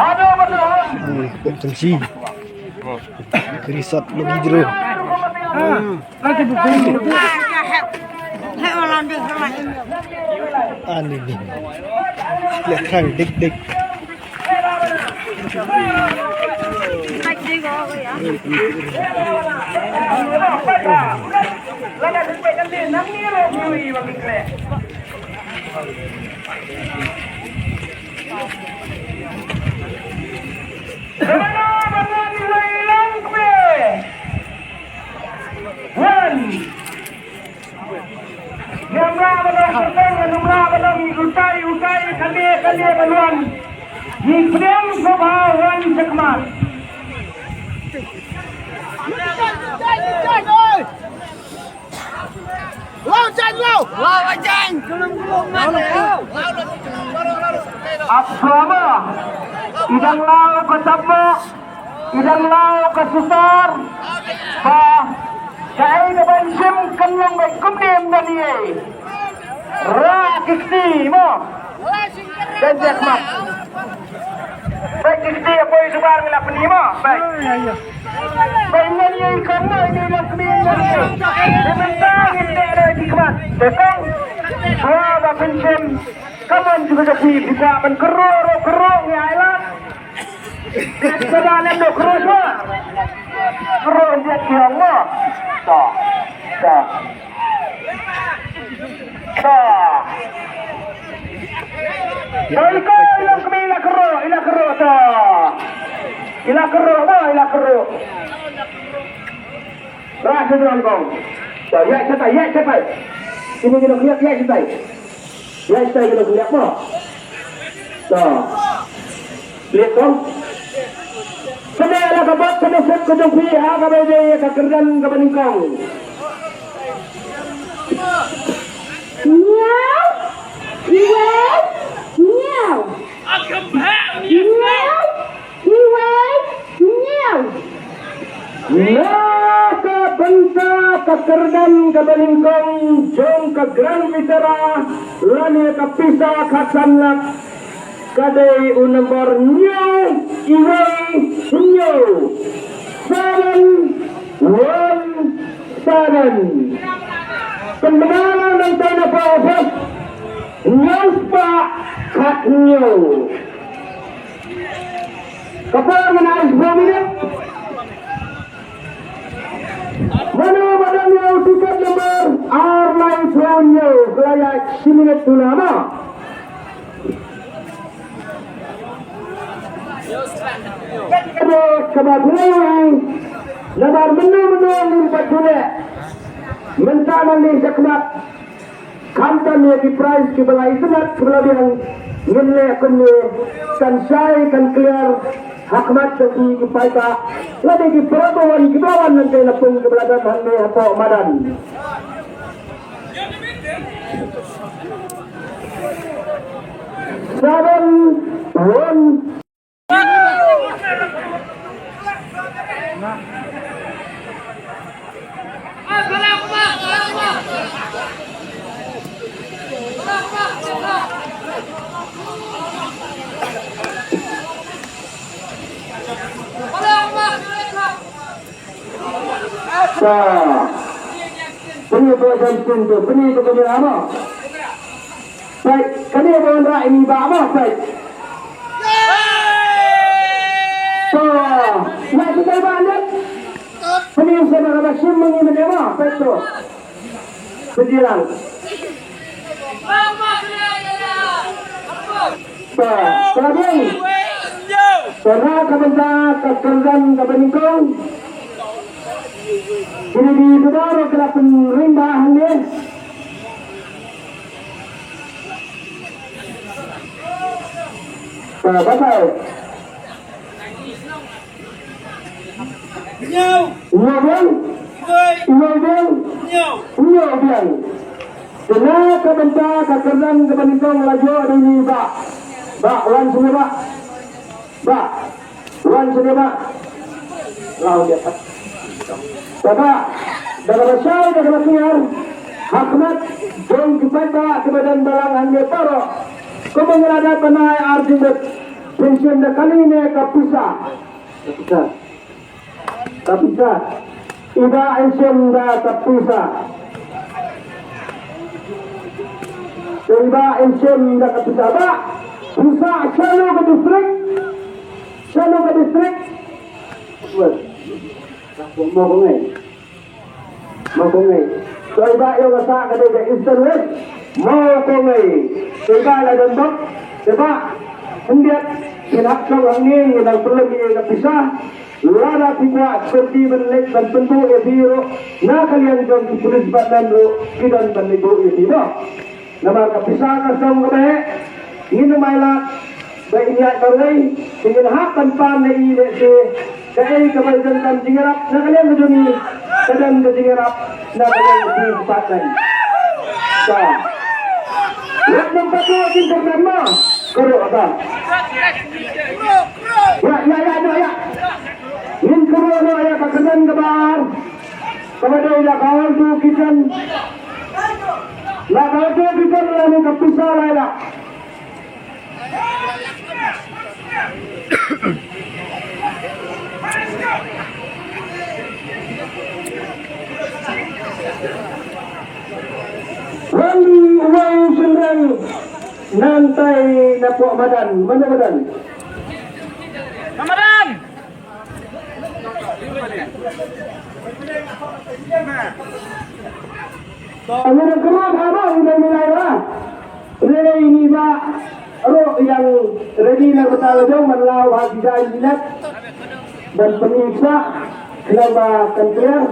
Aduh betul. Tungsi. Kerisat lebih jero. Lagi betul. Aneh nih. Lihat kan dik-dik. Asrama idang lau ke sabuk idang lau ke susar bah kai ke bansim kenlang baik kumdim dan ye ra kikti mo dan jakmat baik kikti apa yang subar ngelak penima baik baik nan ye karena ini lakmi dan ye dimentang ini ada hikmat tekong ba bansim kaman juga jadi bisa menkeruk ya elah sedalam dok keruk dia kiamat tak Iko ilang kami ila keruk tak ila keruk rasa dalam kau tak ya capai ini kita lihat ya capai ya saya kita lihat mo tak lihat kau Kena ala kabat kena set ko jong pi ha ka be ka kerdan ka baningkong. Meow. Meow. Meow. Meow. Ka bangsa ka kerdan ka baningkong jong ka grand vitera lani ka pisa ka sanlak kadai nomor new iway new 717 kemenangan ng China Power news pa kat new kapag manais bumilit mana new tiket nomor R9 from new kaya siminit tulama kebagulan lebar menu-menu lipat dulu mencaman ni sekmat kantan ya di price kebela itulah kelebihan nilai kene kan saya kan clear hakmat jadi kipaita lagi di peraturan kibawan nanti lapung kebelakan hande atau madan seven one penyebutan pintu penyebutan apa? Baik, kami akan rak ini apa? Baik. Nak kita balik. Penyebutan apa? Simbang ini apa? Baik tu. Penjiran. Kemudian, karena kebentak kekerjaan kebeningkong. Ini di bedaro kena penrimbahan dia. Bapak. Nyau. Kena kebentak kekerjaan kebeningkong laju ini pak. Pak, wan sini pak. Pak, wan sini pak. Lalu dia pak. Bapak, dalam saya dalam keluar, Hakmat jom kepada kebadan dalam hanya taro. Kemengerada penai argument pensiun dah kali ini kapisa. Iba pensiun dah kapisa. Iba pensiun dah kapisa. Ba, bisa selalu ke distrik. Well, mau kongai. So iba yung asa kada ke Eastern West. Mau kongai. Iba la dondok. Diba? Hindi kinaksaw ang ning ng problemi ng pisa. Lada tikwa seperti menelik dan tentu biro na kalian jom tulis badan ro kidan banigo itu. Nama kapisa ka sa mga bahe. Ngino mailat ba inya taway tingin hakan pa na ile si kay kabaydan kan tingirap na kalian duni kadang tingirap na kalian di patay. Sa Wag mong patuloy din mo. Kuro ka. Ya. Min kuro no ya kakanan gabar. Kamadai la kawal tu kitan. La kawal tu kitan la ni kapisa la. Uang sendiri nantai napok badan, mana badan? Ramadan. Ano na kemat apa udah mulai lah. Ini ba, ro yang ready na bertala jauh melau hati dah jinak dan penyiksa kenapa kan clear?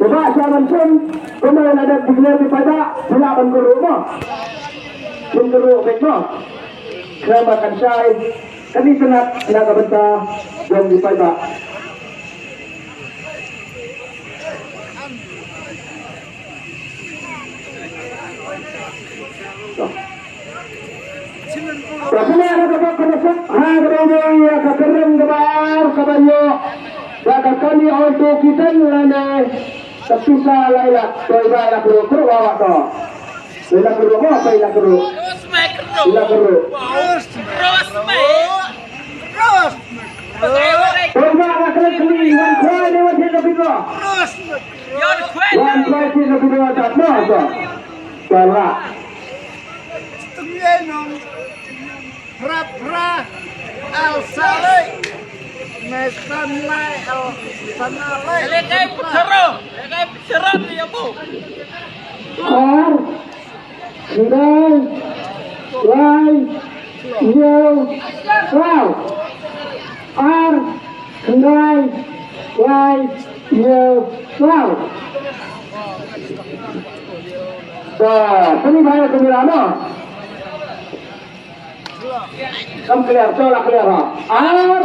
Coba saya mention, kemarin ada digelar di pada helapan guru mo, guru mo, kerana kan saya kami senat nak bentah yang di pada. Rasanya ada dapat penasuk, hari ya kekereng gebar kabanyo, dapat kami untuk kita lana terpisah laila, toiba la kuru awak to, laila kuru apa laila kuru, laila kuru, toiba la keli, wan kuai dewa sih lebih to, wan kuai sih lebih to tak mau to, salah. Pra al saleh mesanai al sanalai lekay putero niya po Ar Sindai Lai Yo Wow Ar Sindai Lai Yo Wow Sini bahaya kemirano Kamu clear, coba clear ha. Ar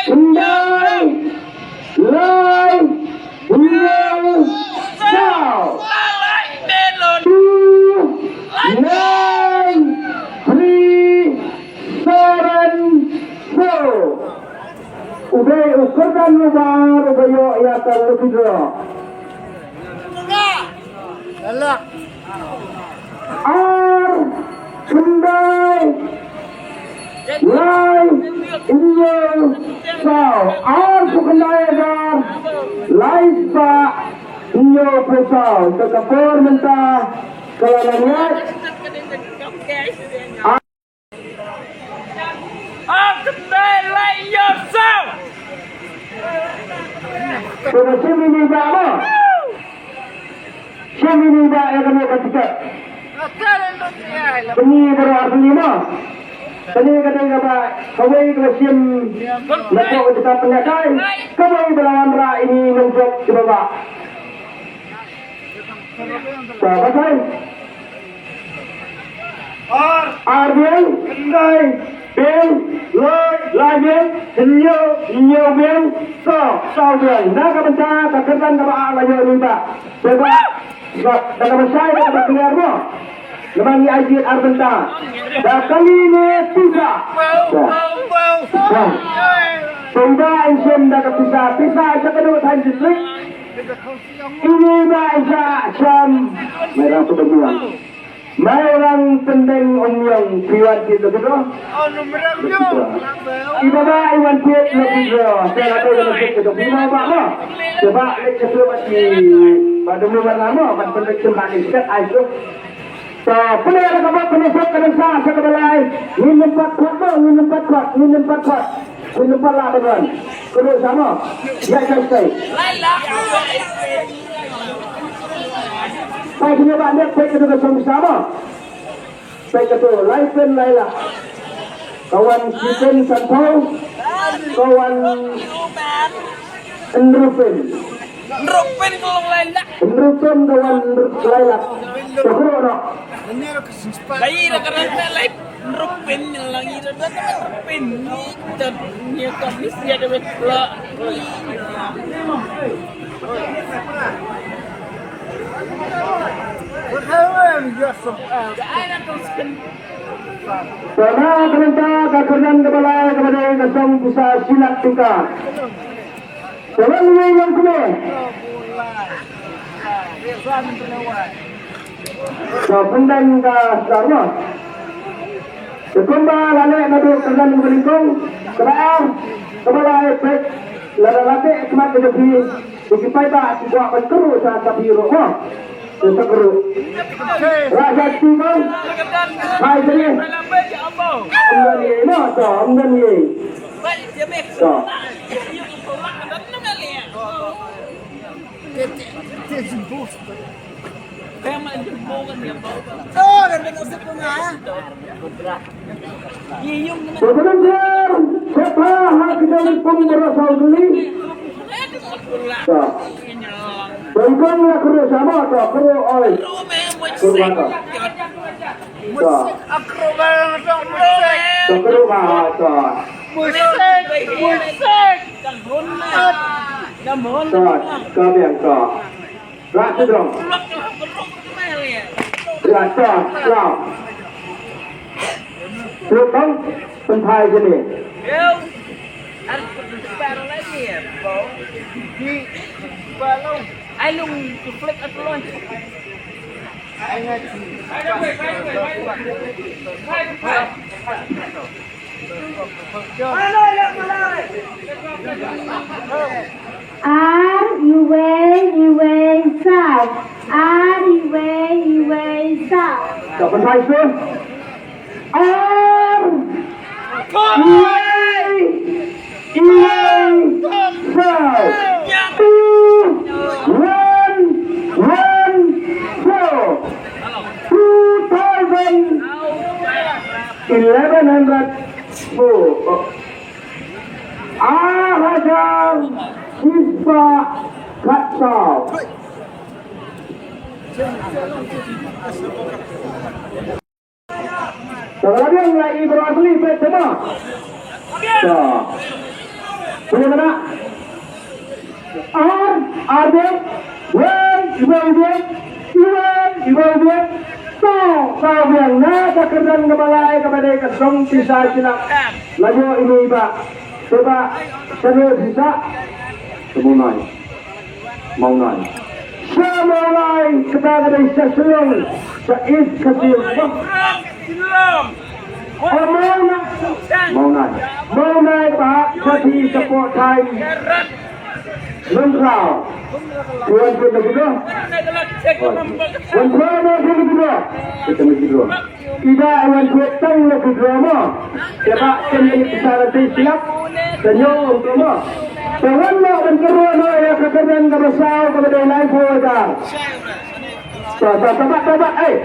Sindai Lai Yo Wow 9, 3, 7, 4. Udah ukuran luar, ubayo ya kalau video. Alah Ar Sundai Lai Iyo Sao Ar Sukandai Dar Lai Sa Iyo Pesau Tekapur Mentah Kelalanya Kendala yourself. Sudah sini ni apa? Sini ni apa yang kami kata? Ini berarti lima. Tadi kata apa? Kawai kelasim nak kita penyakai. Kawai berlawan ra ini menjok di bawah. Apa say? Arbian, Kendai, Bian, Lai Bian, Inyo Bian, Sao Bian. Nak kebenca, kekertan kebaak lagi minta. Sebab, dah kebesar, dah kebenar mo. Lemang ni ajit arbenta. Dah kali ni tiga. Sehingga insyim dah kepisah sa kedua tanjlik. Ini bahasa Syam merah kebetulan. Mayroong tendeng umyong piwan kita gitu. Iba ba iwan pit na video? Saya nato na masuk itu. Iba ba mo? Coba lihat kesulitan di pada mana mo? Kan pendek sembani set ayo. So, punya ada kabar penutup ke desa sekebalai. Ini empat kuat. Ini empat lah teman. Kedua sama. Ya saya. Saya punya banyak baik itu bersama. Baik itu Laipen Laila. Kawan Kipen Santau. Kawan Endrupen. Rupin kalau Laila. Endrupen kawan Laila. Segera no. Bayi nak kerana Laila. Rupin lagi dah Rupin ni dan dia komis dia ada betul. Karena perintah kakerjaan kepala kepada kasong pusat silat kita. Jangan yang kene. So, pendan ka sarwa. Sekumba lale nado kerjaan berlingkung. Keraan kepala efek lada-lada ekmat kedepi. Dikipai tak buat penkeru saat kapiru. Sesekeru. Raja Timon. Hai sini. Amdan ye no to amdan ye. To. Sebenarnya siapa hak dalam pemberasal dulu? To. Bangkang lah kru sama to kru oi. Kru apa? To. To kru apa to? To kami yang to. Rasa dong. Rasa lau. Terutang pentai sini. Ai lung tu flick at loan. South. South. Kau pentai tu? South. 1104 Raja Siswa Katsau. Kalau dia lagi berasli betul. So, punya mana? Ada, Iwan, kau yang nak kerjaan kebalai kepada kasong sisa silap. Laju ini iba, coba serius sisa, semunai, mau naik. Semunai kita ada sisa selong, seis kecil. Mau naik pak, jadi support time. Lengkau. Tuan pun begitu. Tuan begitu. Kita begitu. Tidak awan kuatang lagi drama. Sebab kami besar siap. Senyum untuk mo. Tuan nak berkeruan ya kerjaan kebesar kepada live order. Tobat.